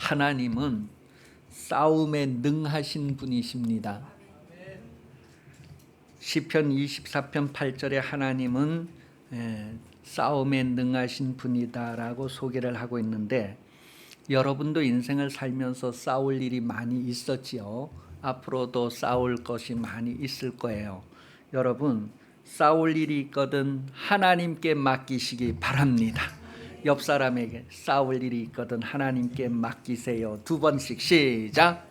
하나님은 싸움에 능하신 분이십니다. 시편 24편 8절에 하나님은 싸움에 능하신 분이다라고 소개를 하고 있는데, 여러분도 인생을 살면서 싸울 일이 많이 있었지요. 앞으로도 싸울 것이 많이 있을 거예요. 여러분, 싸울 일이 있거든 하나님께 맡기시기 바랍니다. 옆 사람에게 싸울 일이 있거든 하나님께 맡기세요. 두 번씩 시작.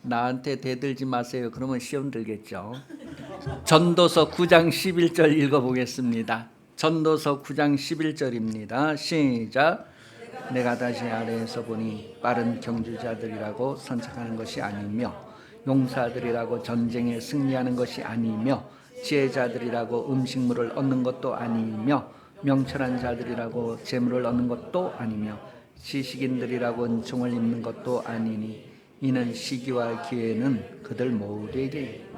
나한테 대들지 마세요. 그러면 시험 들겠죠. 전도서 9장 11절 읽어보겠습니다. 전도서 9장 11절입니다. 시작. 내가 다시 아래에서 보니 빠른 경주자들이라고 선착하는 것이 아니며 용사들이라고 전쟁에 승리하는 것이 아니며 지혜자들이라고 음식물을 얻는 것도 아니며 명철한 자들이라고 재물을 얻는 것도 아니며 지식인들이라고 은총을 입는 것도 아니니 이는 시기와 기회는 그들 모두에게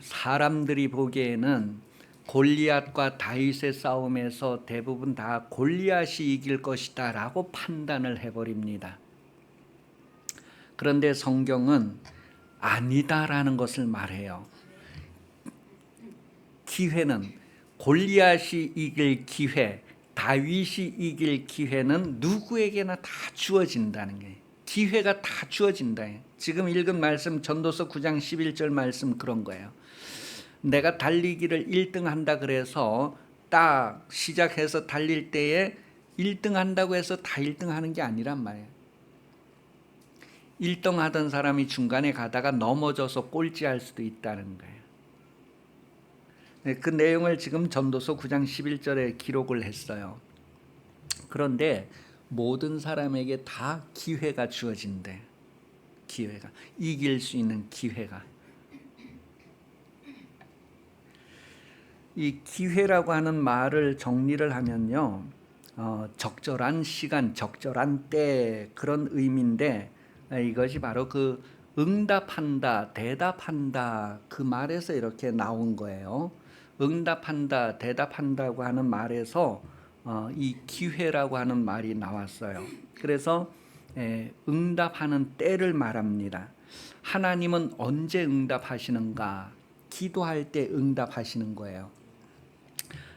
사람들이 보기에는 골리앗과 다윗의 싸움에서 대부분 다 골리앗이 이길 것이다 라고 판단을 해버립니다. 그런데 성경은 아니다라는 것을 말해요. 기회는 골리앗이 이길 기회, 다윗이 이길 기회는 누구에게나 다 주어진다는 거예요. 기회가 다 주어진다. 지금 읽은 말씀 전도서 9장 11절 말씀 그런 거예요. 내가 달리기를 1등 한다 그래서 딱 시작해서 달릴 때에 1등 한다고 해서 다 1등 하는 게 아니란 말이에요. 1등 하던 사람이 중간에 가다가 넘어져서 꼴찌할 수도 있다는 거예요. 그 내용을 지금 전도서 9장 11절에 기록을 했어요. 그런데 모든 사람에게 다 기회가 주어진대. 기회가, 이길 수 있는 기회가. 이 기회라고 하는 말을 정리를 하면요, 적절한 시간, 적절한 때, 그런 의미인데, 이것이 바로 그 응답한다, 대답한다, 그 말에서 이렇게 나온 거예요. 응답한다, 대답한다고 하는 말에서 이 기회라고 하는 말이 나왔어요. 그래서 응답하는 때를 말합니다. 하나님은 언제 응답하시는가? 기도할 때 응답하시는 거예요.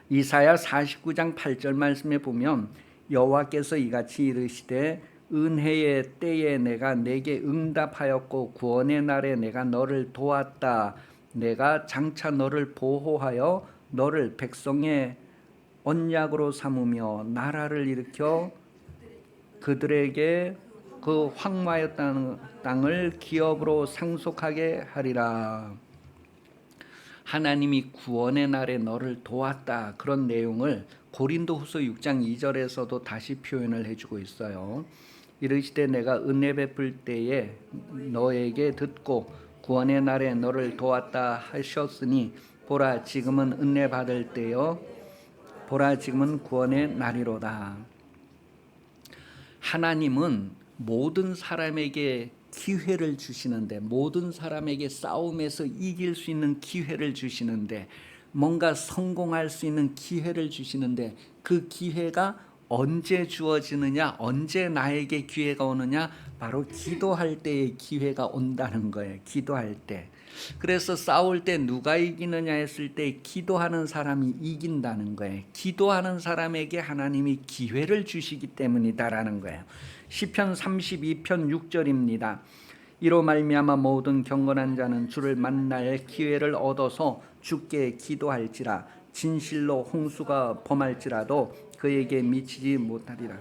이사야 49장 8절 말씀에 보면 여호와께서 이같이 이르시되 은혜의 때에 내가 내게 응답하였고 구원의 날에 내가 너를 도왔다. 내가 장차 너를 보호하여 너를 백성의 언약으로 삼으며 나라를 일으켜 그들에게 그 황무하였다는 땅을 기업으로 상속하게 하리라. 하나님이 구원의 날에 너를 도왔다. 그런 내용을 고린도후서 6장 2절에서도 다시 표현을 해주고 있어요. 이르시되 내가 은혜 베풀 때에 너에게 듣고 구원의 날에 너를 도왔다 하셨으니 보라 지금은 은혜 받을 때요 보라 지금은 구원의 날이로다. 하나님은 모든 사람에게 기회를 주시는데, 모든 사람에게 싸움에서 이길 수 있는 기회를 주시는데, 뭔가 성공할 수 있는 기회를 주시는데, 그 기회가 언제 주어지느냐, 언제 나에게 기회가 오느냐, 바로 기도할 때의 기회가 온다는 거예요. 기도할 때. 그래서 싸울 때 누가 이기느냐 했을 때 기도하는 사람이 이긴다는 거예요. 기도하는 사람에게 하나님이 기회를 주시기 때문이다라는 거예요. 시편 32편 6절입니다. 이로 말미암아 모든 경건한 자는 주를 만날 기회를 얻어서 주께 기도할지라. 진실로 홍수가 범할지라도 그에게 미치지 못하리라.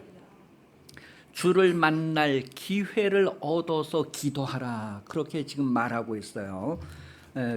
주를 만날 기회를 얻어서 기도하라. 그렇게 지금 말하고 있어요.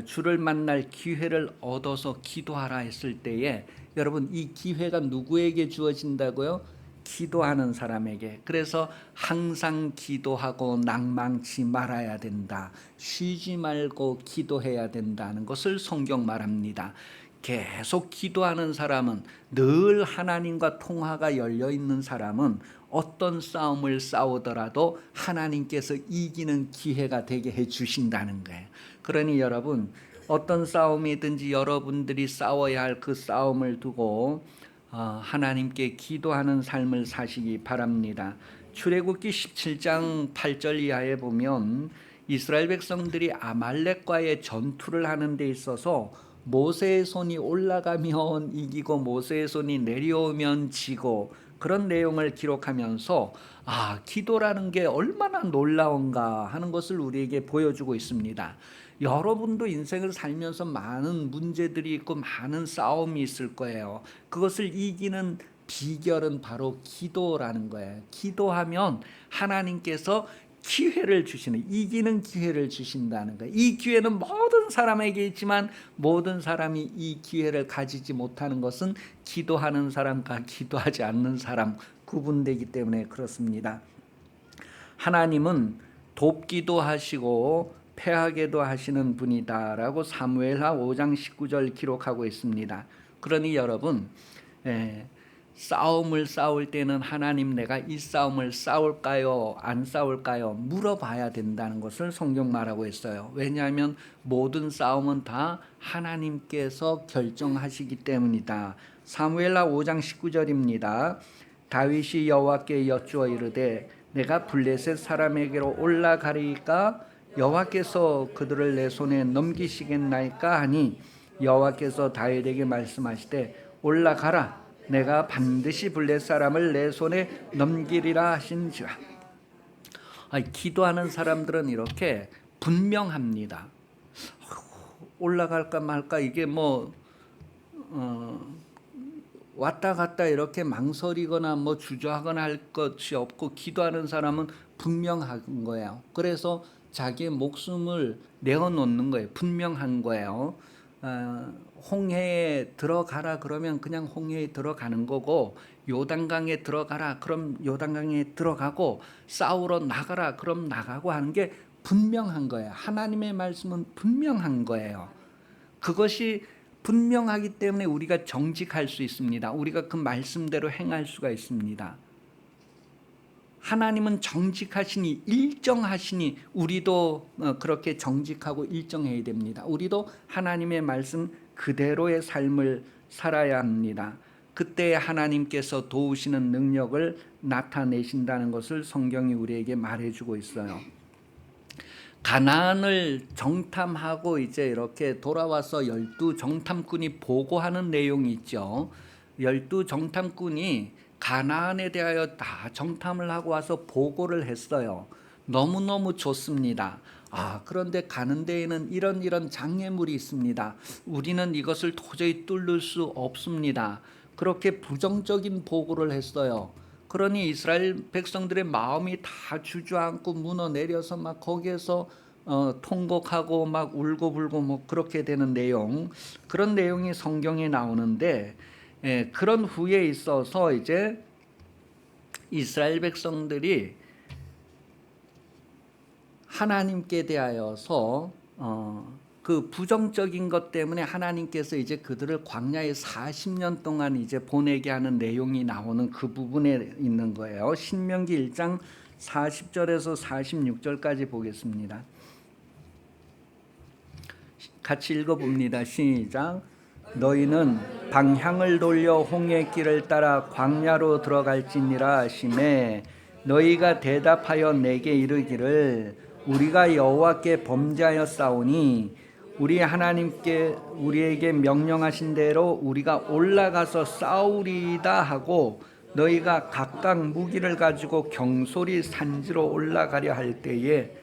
주를 만날 기회를 얻어서 기도하라 했을 때에 여러분, 이 기회가 누구에게 주어진다고요? 기도하는 사람에게. 그래서 항상 기도하고 낭망치 말아야 된다. 쉬지 말고 기도해야 된다는 것을 성경 말합니다. 계속 기도하는 사람은, 늘 하나님과 통화가 열려 있는 사람은 어떤 싸움을 싸우더라도 하나님께서 이기는 기회가 되게 해 주신다는 거예요. 그러니 여러분, 어떤 싸움이든지 여러분들이 싸워야 할 그 싸움을 두고 하나님께 기도하는 삶을 사시기 바랍니다. 출애굽기 17장 8절 이하에 보면 이스라엘 백성들이 아말렉과의 전투를 하는 데 있어서 모세의 손이 올라가면 이기고 모세의 손이 내려오면 지고, 그런 내용을 기록하면서 기도라는 게 얼마나 놀라운가 하는 것을 우리에게 보여주고 있습니다. 여러분도 인생을 살면서 많은 문제들이 있고 많은 싸움이 있을 거예요. 그것을 이기는 비결은 바로 기도라는 거예요. 기도하면 하나님께서 기회를 주시는, 이기는 기회를 주신다는 거예요. 이 기회는 모든 사람에게 있지만 모든 사람이 이 기회를 가지지 못하는 것은 기도하는 사람과 기도하지 않는 사람 구분되기 때문에 그렇습니다. 하나님은 돕기도 하시고 패하게도 하시는 분이다라고 사무엘하 5장 19절 기록하고 있습니다. 그러니 여러분, 싸움을 싸울 때는 하나님, 내가 이 싸움을 싸울까요 안 싸울까요 물어봐야 된다는 것을 성경 말하고 있어요. 왜냐하면 모든 싸움은 다 하나님께서 결정하시기 때문이다. 사무엘하 5장 19절입니다. 다윗이 여호와께 여쭈어 이르되 내가 블레셋 사람에게로 올라가리까 여호와께서 그들을 내 손에 넘기시겠나이까 하니 여호와께서 다윗에게 말씀하시되 올라가라, 내가 반드시 블레셋 사람을 내 손에 넘기리라 하신지라. 기도하는 사람들은 이렇게 분명합니다. 올라갈까 말까, 이게 왔다 갔다 이렇게 망설이거나 주저하거나 할 것이 없고, 기도하는 사람은 분명한 거예요. 그래서 자기의 목숨을 내어놓는 거예요. 분명한 거예요. 홍해에 들어가라 그러면 그냥 홍해에 들어가는 거고, 요단강에 들어가라 그럼 요단강에 들어가고, 싸우러 나가라 그럼 나가고 하는 게 분명한 거예요. 하나님의 말씀은 분명한 거예요. 그것이 분명하기 때문에 우리가 정직할 수 있습니다. 우리가 그 말씀대로 행할 수가 있습니다. 하나님은 정직하시니, 일정하시니 우리도 그렇게 정직하고 일정해야 됩니다. 우리도 하나님의 말씀 그대로의 삶을 살아야 합니다. 그때 하나님께서 도우시는 능력을 나타내신다는 것을 성경이 우리에게 말해주고 있어요. 가나안을 정탐하고 이제 이렇게 돌아와서 12 정탐꾼이 보고하는 내용이 있죠. 12 정탐꾼이 가나안에 대하여 다 정탐을 하고 와서 보고를 했어요. 너무너무 좋습니다. 그런데 가는 데에는 이런 장애물이 있습니다. 우리는 이것을 도저히 뚫을 수 없습니다. 그렇게 부정적인 보고를 했어요. 그러니 이스라엘 백성들의 마음이 다 주저앉고 무너내려서 막 거기에서 통곡하고 막 울고불고 그렇게 되는 내용, 그런 내용이 성경에 나오는데, 그런 후에 있어서 이제 이스라엘 백성들이 하나님께 대하여서 그 부정적인 것 때문에 하나님께서 이제 그들을 광야에 40년 동안 이제 보내게 하는 내용이 나오는 그 부분에 있는 거예요. 신명기 1장 40절에서 46절까지 보겠습니다. 같이 읽어봅니다. 시작. 너희는 방향을 돌려 홍해 길을 따라 광야로 들어갈지니라 하시매 너희가 대답하여 내게 이르기를 우리가 여호와께 범죄하였사오니 우리 하나님께 우리에게 명령하신 대로 우리가 올라가서 싸우리이다 하고 너희가 각각 무기를 가지고 경솔히 산지로 올라가려 할 때에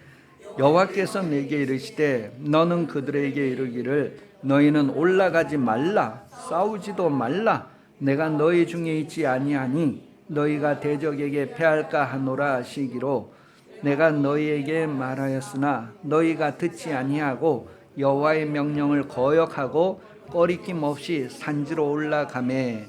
여호와께서 내게 이르시되 너는 그들에게 이르기를 너희는 올라가지 말라, 싸우지도 말라, 내가 너희 중에 있지 아니하니 너희가 대적에게 패할까 하노라 하시기로 내가 너희에게 말하였으나 너희가 듣지 아니하고 여호와의 명령을 거역하고 꺼리낌 없이 산지로 올라가매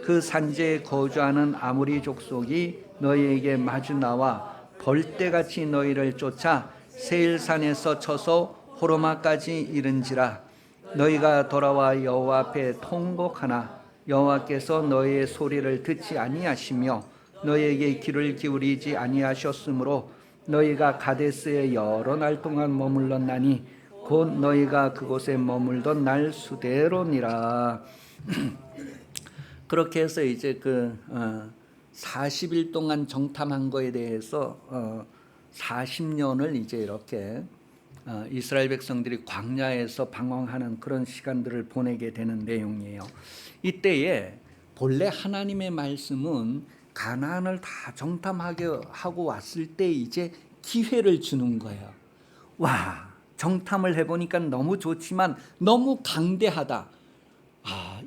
그 산지에 거주하는 아모리 족속이 너희에게 마주 나와 벌떼같이 너희를 쫓아 세일산에서 쳐서 호르마까지 이른지라 너희가 돌아와 여호와 앞에 통곡하나 여호와께서 너희의 소리를 듣지 아니하시며 너희에게 귀를 기울이지 아니하셨으므로 너희가 가데스에 여러 날 동안 머물렀나니 곧 너희가 그곳에 머물던 날 수대로니라. 그렇게 해서 이제 40일 동안 정탐한 거에 대해서 40년을 이제 이렇게 이스라엘 백성들이 광야에서 방황하는 그런 시간들을 보내게 되는 내용이에요. 이때에 본래 하나님의 말씀은 가나안을 다 정탐하게 하고 왔을 때 이제 기회를 주는 거예요. 와, 정탐을 해보니까 너무 좋지만 너무 강대하다.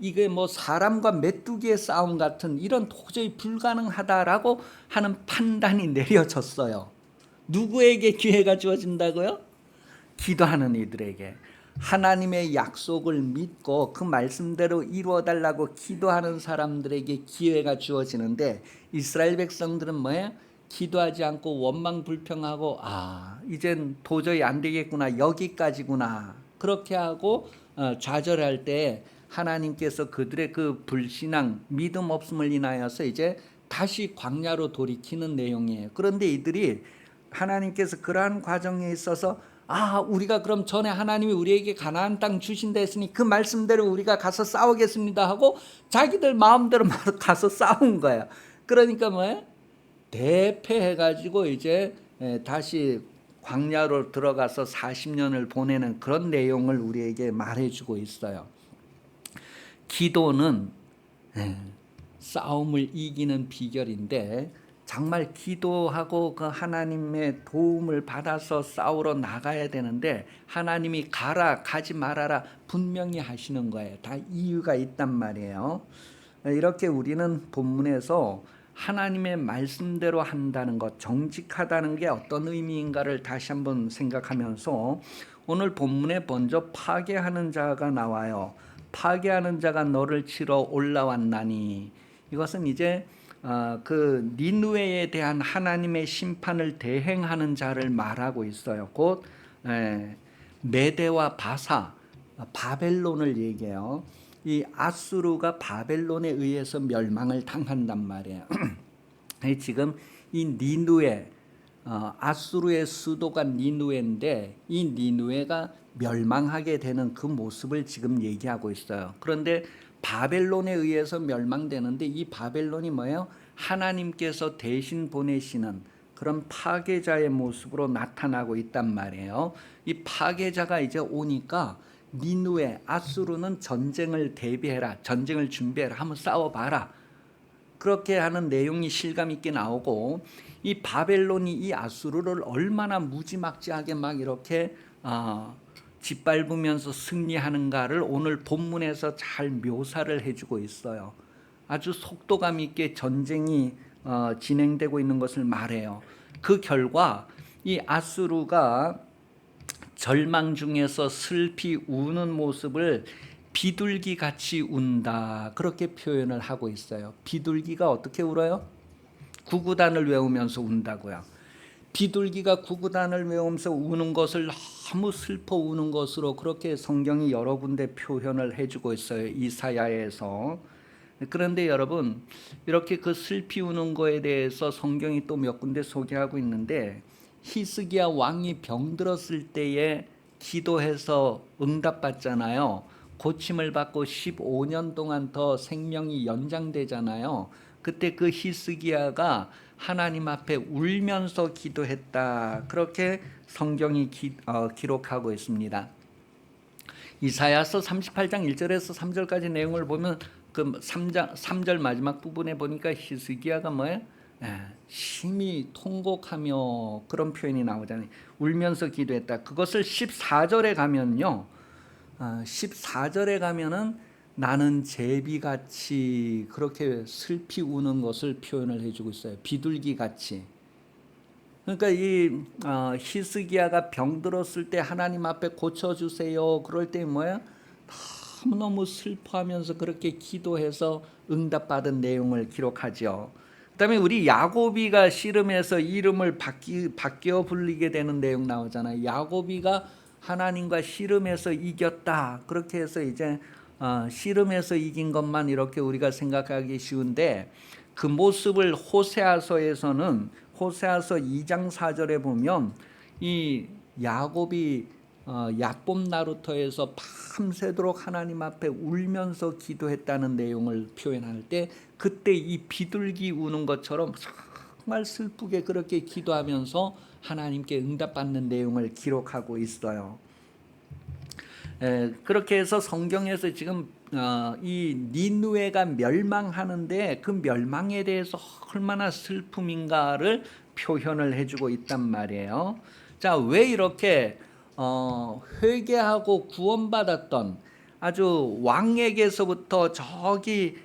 이게 뭐 사람과 메뚜기의 싸움 같은 이런 도저히 불가능하다라고 하는 판단이 내려졌어요. 누구에게 기회가 주어진다고요? 기도하는 이들에게. 하나님의 약속을 믿고 그 말씀대로 이루어달라고 기도하는 사람들에게 기회가 주어지는데 이스라엘 백성들은 뭐예요? 기도하지 않고 원망 불평하고 이젠 도저히 안 되겠구나, 여기까지구나, 그렇게 하고 좌절할 때 하나님께서 그들의 그 불신앙, 믿음 없음을 인하여서 이제 다시 광야로 돌이키는 내용이에요. 그런데 이들이 하나님께서 그러한 과정에 있어서 우리가 그럼 전에 하나님이 우리에게 가나안 땅 주신다 했으니 그 말씀대로 우리가 가서 싸우겠습니다 하고 자기들 마음대로 가서 싸운 거예요. 그러니까 뭐예요? 대패해가지고 이제 다시 광야로 들어가서 40년을 보내는 그런 내용을 우리에게 말해주고 있어요. 기도는 싸움을 이기는 비결인데 정말 기도하고 그 하나님의 도움을 받아서 싸우러 나가야 되는데 하나님이 가지 말아라 분명히 하시는 거예요. 다 이유가 있단 말이에요. 이렇게 우리는 본문에서 하나님의 말씀대로 한다는 것, 정직하다는 게 어떤 의미인가를 다시 한번 생각하면서 오늘 본문에 먼저 파괴하는 자가 나와요. 파괴하는 자가 너를 치러 올라왔나니, 이것은 이제 그 니느웨에 대한 하나님의 심판을 대행하는 자를 말하고 있어요. 곧 메대와 바사, 바벨론을 얘기해요. 이 아수르가 바벨론에 의해서 멸망을 당한단 말이에요. 지금 이 니느웨, 아수르의 수도가 니느웨인데 이 니느웨가 멸망하게 되는 그 모습을 지금 얘기하고 있어요. 그런데 바벨론에 의해서 멸망되는데 이 바벨론이 뭐예요? 하나님께서 대신 보내시는 그런 파괴자의 모습으로 나타나고 있단 말이에요. 이 파괴자가 이제 오니까 니느웨, 아수르는 전쟁을 대비해라, 전쟁을 준비해라, 한번 싸워봐라, 그렇게 하는 내용이 실감 있게 나오고, 이 바벨론이 이 아수르를 얼마나 무지막지하게 막 이렇게 짓밟으면서 승리하는가를 오늘 본문에서 잘 묘사를 해주고 있어요. 아주 속도감 있게 전쟁이 진행되고 있는 것을 말해요. 그 결과 이 아수르가 절망 중에서 슬피 우는 모습을 비둘기 같이 운다, 그렇게 표현을 하고 있어요. 비둘기가 어떻게 울어요? 구구단을 외우면서 운다고요. 비둘기가 구구단을 외우면서 우는 것을 너무 슬퍼 우는 것으로 그렇게 성경이 여러 군데 표현을 해주고 있어요. 이사야에서. 그런데 여러분, 이렇게 그 슬피 우는 거에 대해서 성경이 또 몇 군데 소개하고 있는데, 히스기야 왕이 병들었을 때에 기도해서 응답받잖아요. 고침을 받고 15년 동안 더 생명이 연장되잖아요. 그때 그 히스기야가 하나님 앞에 울면서 기도했다, 그렇게 성경이 기록하고 있습니다. 이사야서 38장 1절에서 3절까지 내용을 보면 그 3절 마지막 부분에 보니까 히스기야가 뭐예요? 심히 통곡하며, 그런 표현이 나오잖아요. 울면서 기도했다. 그것을 14절에 가면요, 14절에 가면은 나는 제비같이 그렇게 슬피 우는 것을 표현을 해주고 있어요. 비둘기같이. 그러니까 이 히스기야가 병들었을 때 하나님 앞에 고쳐주세요, 그럴 때 뭐야? 너무너무 슬퍼하면서 그렇게 기도해서 응답받은 내용을 기록하죠. 그 다음에 우리 야고비가 씨름해서 이름을 바뀌어 불리게 되는 내용 나오잖아요. 야고비가 하나님과 씨름해서 이겼다, 그렇게 해서 이제 씨름해서 이긴 것만 이렇게 우리가 생각하기 쉬운데, 그 모습을 호세아서에서는 호세아서 2장 4절에 보면 이 야곱이 야곱 나루터에서 밤새도록 하나님 앞에 울면서 기도했다는 내용을 표현할 때 그때 이 비둘기 우는 것처럼 정말 슬프게 그렇게 기도하면서 하나님께 응답받는 내용을 기록하고 있어요. 그렇게 해서 성경에서 지금 이 니느웨가 멸망하는데 그 멸망에 대해서 얼마나 슬픔인가를 표현을 해주고 있단 말이에요. 자, 왜 이렇게 회개하고 구원받았던 아주 왕에게서부터 저기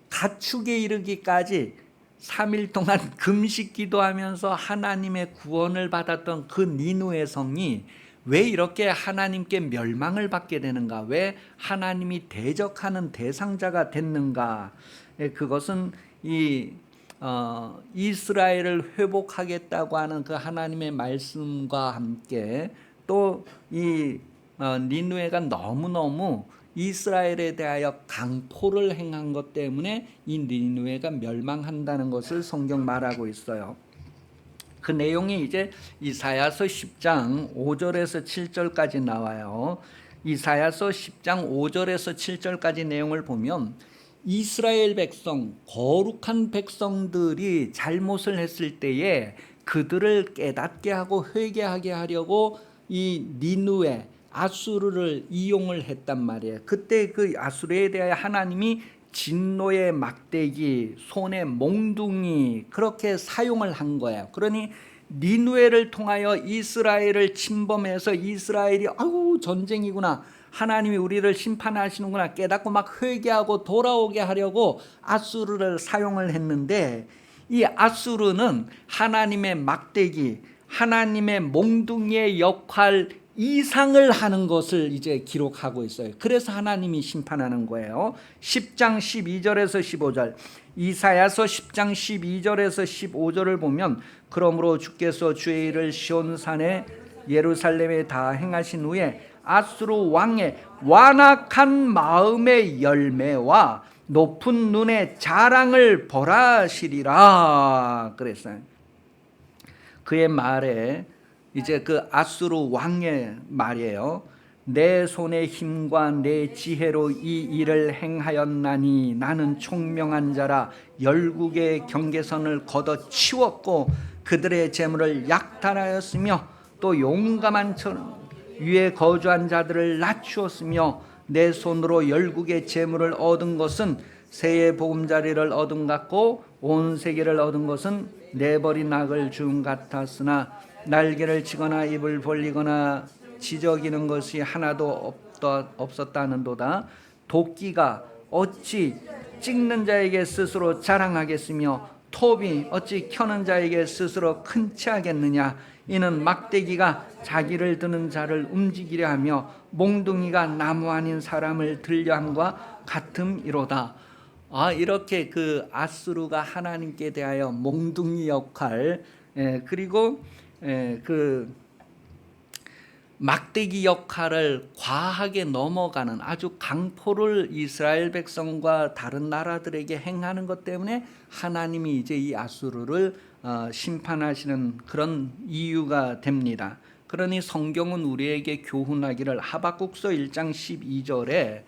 가축에 이르기까지 3일 동안 금식 기도하면서 하나님의 구원을 받았던 그 니느웨 성이 왜 이렇게 하나님께 멸망을 받게 되는가? 왜 하나님이 대적하는 대상자가 됐는가? 그것은 이 이스라엘을 회복하겠다고 하는 그 하나님의 말씀과 함께 또 이 니느웨가 너무너무 이스라엘에 대하여 강포를 행한 것 때문에 이 니느웨가 멸망한다는 것을 성경 말하고 있어요. 그 내용이 이제 이사야서 10장 5절에서 7절까지 나와요. 이사야서 10장 5절에서 7절까지 내용을 보면 이스라엘 백성, 거룩한 백성들이 잘못을 했을 때에 그들을 깨닫게 하고 회개하게 하려고 이 니느웨 아수르를 이용을 했단 말이에요. 그때 그 아수르에 대하여 하나님이 진노의 막대기, 손에 몽둥이 그렇게 사용을 한 거예요. 그러니 니느웨를 통하여 이스라엘을 침범해서 이스라엘이 아우 전쟁이구나, 하나님이 우리를 심판하시는구나 깨닫고 막 회개하고 돌아오게 하려고 아수르를 사용을 했는데 이 아수르는 하나님의 막대기, 하나님의 몽둥이의 역할 이상을 하는 것을 이제 기록하고 있어요. 그래서 하나님이 심판하는 거예요. 10장 12절에서 15절, 이사야서 10장 12절에서 15절을 보면 그러므로 주께서 주의 일을 시온산에 예루살렘에 다 행하신 후에 아수르 왕의 완악한 마음의 열매와 높은 눈의 자랑을 벌하시리라 그랬어요. 그의 말에 이제 그 아수르 왕의 말이에요. 내 손의 힘과 내 지혜로 이 일을 행하였나니 나는 총명한 자라 열국의 경계선을 걷어치웠고 그들의 재물을 약탈하였으며 또 용감한 위에 거주한 자들을 낮추었으며 내 손으로 열국의 재물을 얻은 것은 새의 보금자리를 얻은 같고 온 세계를 얻은 것은 내버린 낙을 준 같았으나 날개를 치거나 입을 벌리거나 지저귀는 것이 하나도 없었다는도다. 도끼가 어찌 찍는 자에게 스스로 자랑하겠으며 톱이 어찌 켜는 자에게 스스로 큰 체하겠느냐. 이는 막대기가 자기를 드는 자를 움직이려 하며 몽둥이가 나무 아닌 사람을 들려 함과 같음이로다. 이렇게 그 아수르가 하나님께 대하여 몽둥이 역할, 그리고 그 막대기 역할을 과하게 넘어가는 아주 강포를 이스라엘 백성과 다른 나라들에게 행하는 것 때문에 하나님이 이제 이 아수르를 심판하시는 그런 이유가 됩니다. 그러니 성경은 우리에게 교훈하기를 하박국서 1장 12절에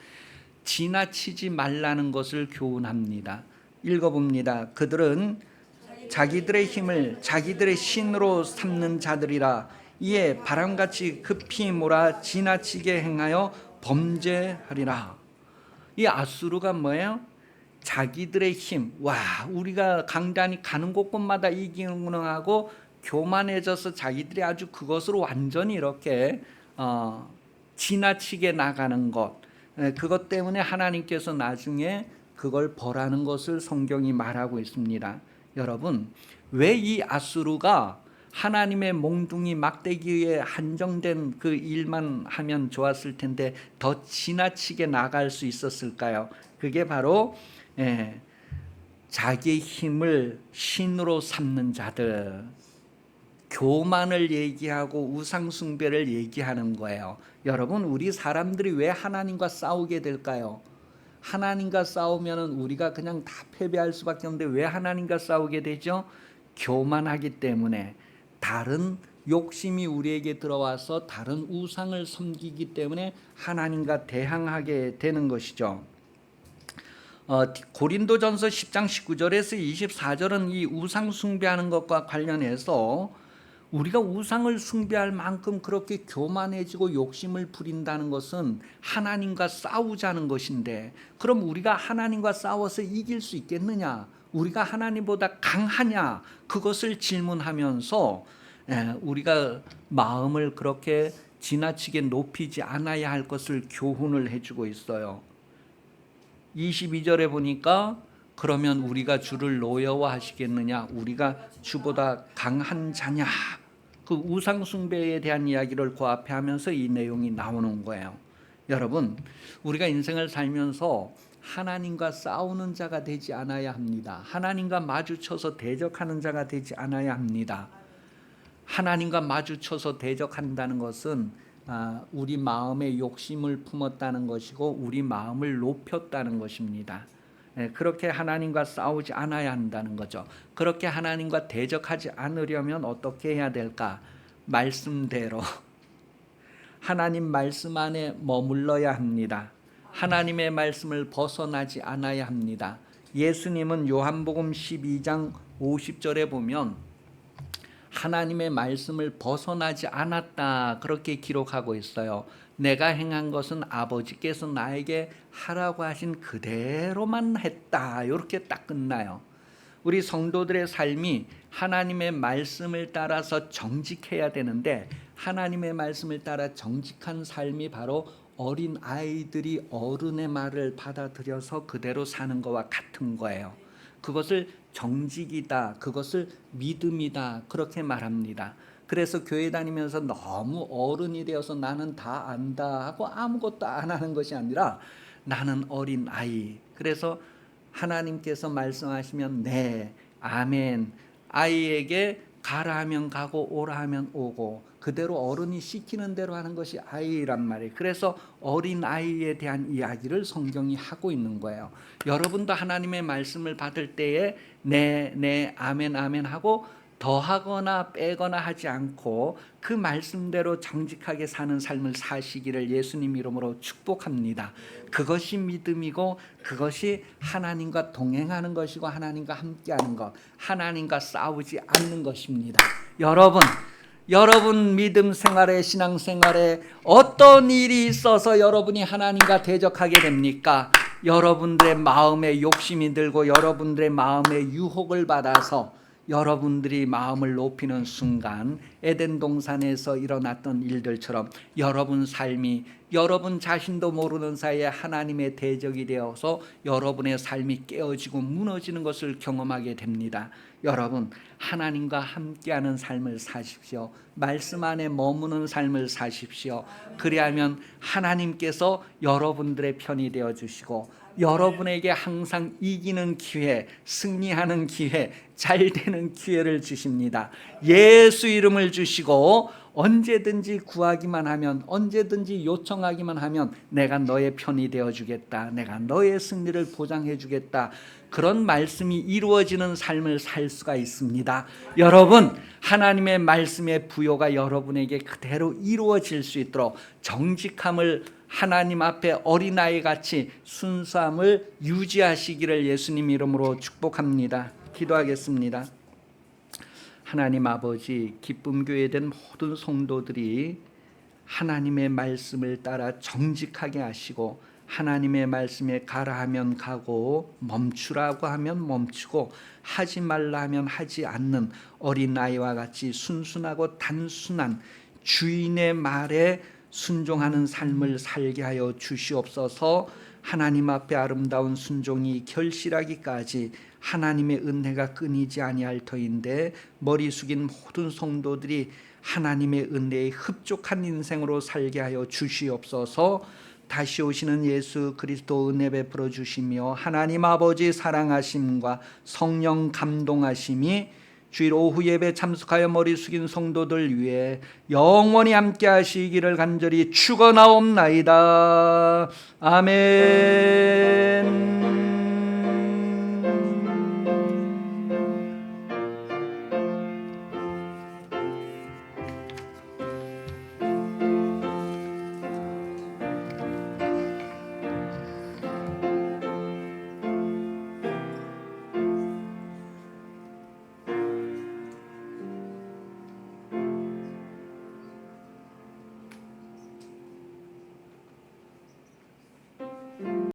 지나치지 말라는 것을 교훈합니다. 읽어봅니다. 그들은 자기들의 힘을 자기들의 신으로 삼는 자들이라. 이에 바람같이 급히 몰아 지나치게 행하여 범죄하리라. 이 아수르가 뭐예요? 자기들의 힘, 우리가 강단이 가는 곳곳마다 이기는구나 하고 교만해져서 자기들이 아주 그것으로 완전히 이렇게 지나치게 나가는 것, 그것 때문에 하나님께서 나중에 그걸 벌하는 것을 성경이 말하고 있습니다. 여러분, 왜 이 아수르가 하나님의 몽둥이 막대기에 한정된 그 일만 하면 좋았을 텐데 더 지나치게 나갈 수 있었을까요? 그게 바로 자기의 힘을 신으로 삼는 자들, 교만을 얘기하고 우상숭배를 얘기하는 거예요. 여러분, 우리 사람들이 왜 하나님과 싸우게 될까요? 하나님과 싸우면은 우리가 그냥 다 패배할 수밖에 없는데 왜 하나님과 싸우게 되죠? 교만하기 때문에, 다른 욕심이 우리에게 들어와서 다른 우상을 섬기기 때문에 하나님과 대항하게 되는 것이죠. 고린도전서 10장 19절에서 24절은 이 우상 숭배하는 것과 관련해서 우리가 우상을 숭배할 만큼 그렇게 교만해지고 욕심을 부린다는 것은 하나님과 싸우자는 것인데, 그럼 우리가 하나님과 싸워서 이길 수 있겠느냐? 우리가 하나님보다 강하냐? 그것을 질문하면서 우리가 마음을 그렇게 지나치게 높이지 않아야 할 것을 교훈을 해주고 있어요. 22절에 보니까 그러면 우리가 주를 노여워하시겠느냐? 우리가 주보다 강한 자냐? 그 우상 숭배에 대한 이야기를 그 앞에 하면서 이 내용이 나오는 거예요. 여러분, 우리가 인생을 살면서 하나님과 싸우는 자가 되지 않아야 합니다. 하나님과 마주쳐서 대적하는 자가 되지 않아야 합니다. 하나님과 마주쳐서 대적한다는 것은 우리 마음에 욕심을 품었다는 것이고 우리 마음을 높였다는 것입니다. 그렇게 하나님과 싸우지 않아야 한다는 거죠. 그렇게 하나님과 대적하지 않으려면 어떻게 해야 될까? 말씀대로 하나님 말씀 안에 머물러야 합니다. 하나님의 말씀을 벗어나지 않아야 합니다. 예수님은 요한복음 12장 50절에 보면 하나님의 말씀을 벗어나지 않았다, 그렇게 기록하고 있어요. 내가 행한 것은 아버지께서 나에게 하라고 하신 그대로만 했다, 이렇게 딱 끝나요. 우리 성도들의 삶이 하나님의 말씀을 따라서 정직해야 되는데, 하나님의 말씀을 따라 정직한 삶이 바로 어린 아이들이 어른의 말을 받아들여서 그대로 사는 것과 같은 거예요. 그것을 정직이다, 그것을 믿음이다, 그렇게 말합니다. 그래서 교회 다니면서 너무 어른이 되어서 나는 다 안다 하고 아무것도 안 하는 것이 아니라 나는 어린 아이. 그래서 하나님께서 말씀하시면 네, 아멘, 아이에게 가라 하면 가고 오라 하면 오고 그대로 어른이 시키는 대로 하는 것이 아이란 말이에요. 그래서 어린 아이에 대한 이야기를 성경이 하고 있는 거예요. 여러분도 하나님의 말씀을 받을 때에 네, 아멘, 아멘 하고 더하거나 빼거나 하지 않고 그 말씀대로 정직하게 사는 삶을 사시기를 예수님 이름으로 축복합니다. 그것이 믿음이고 그것이 하나님과 동행하는 것이고 하나님과 함께하는 것, 하나님과 싸우지 않는 것입니다. 여러분 믿음 생활에, 신앙 생활에 어떤 일이 있어서 여러분이 하나님과 대적하게 됩니까? 여러분들의 마음에 욕심이 들고 여러분들의 마음에 유혹을 받아서 여러분들이 마음을 높이는 순간 에덴 동산에서 일어났던 일들처럼 여러분 삶이 여러분 자신도 모르는 사이에 하나님의 대적이 되어서 여러분의 삶이 깨어지고 무너지는 것을 경험하게 됩니다. 여러분, 하나님과 함께하는 삶을 사십시오. 말씀 안에 머무는 삶을 사십시오. 그리하면 하나님께서 여러분들의 편이 되어주시고 여러분에게 항상 이기는 기회, 승리하는 기회, 잘 되는 기회를 주십니다. 예수 이름을 주시고 언제든지 구하기만 하면, 언제든지 요청하기만 하면 내가 너의 편이 되어주겠다, 내가 너의 승리를 보장해주겠다, 그런 말씀이 이루어지는 삶을 살 수가 있습니다. 여러분, 하나님의 말씀의 부요가 여러분에게 그대로 이루어질 수 있도록 정직함을, 하나님 앞에 어린아이 같이 순수함을 유지하시기를 예수님 이름으로 축복합니다. 기도하겠습니다. 하나님 아버지, 기쁨교회에 된 모든 성도들이 하나님의 말씀을 따라 정직하게 하시고 하나님의 말씀에 가라 하면 가고 멈추라고 하면 멈추고 하지 말라 하면 하지 않는 어린아이와 같이 순순하고 단순한 주인의 말에 순종하는 삶을 살게 하여 주시옵소서. 하나님 앞에 아름다운 순종이 결실하기까지 하나님의 은혜가 끊이지 아니할 터인데 머리 숙인 모든 성도들이 하나님의 은혜에 흡족한 인생으로 살게 하여 주시옵소서. 다시 오시는 예수 그리스도 은혜 베풀어 주시며 하나님 아버지 사랑하심과 성령 감동하심이 주일 오후 예배 참석하여 머리 숙인 성도들 위해 영원히 함께 하시기를 간절히 축원하옵나이다. 아멘.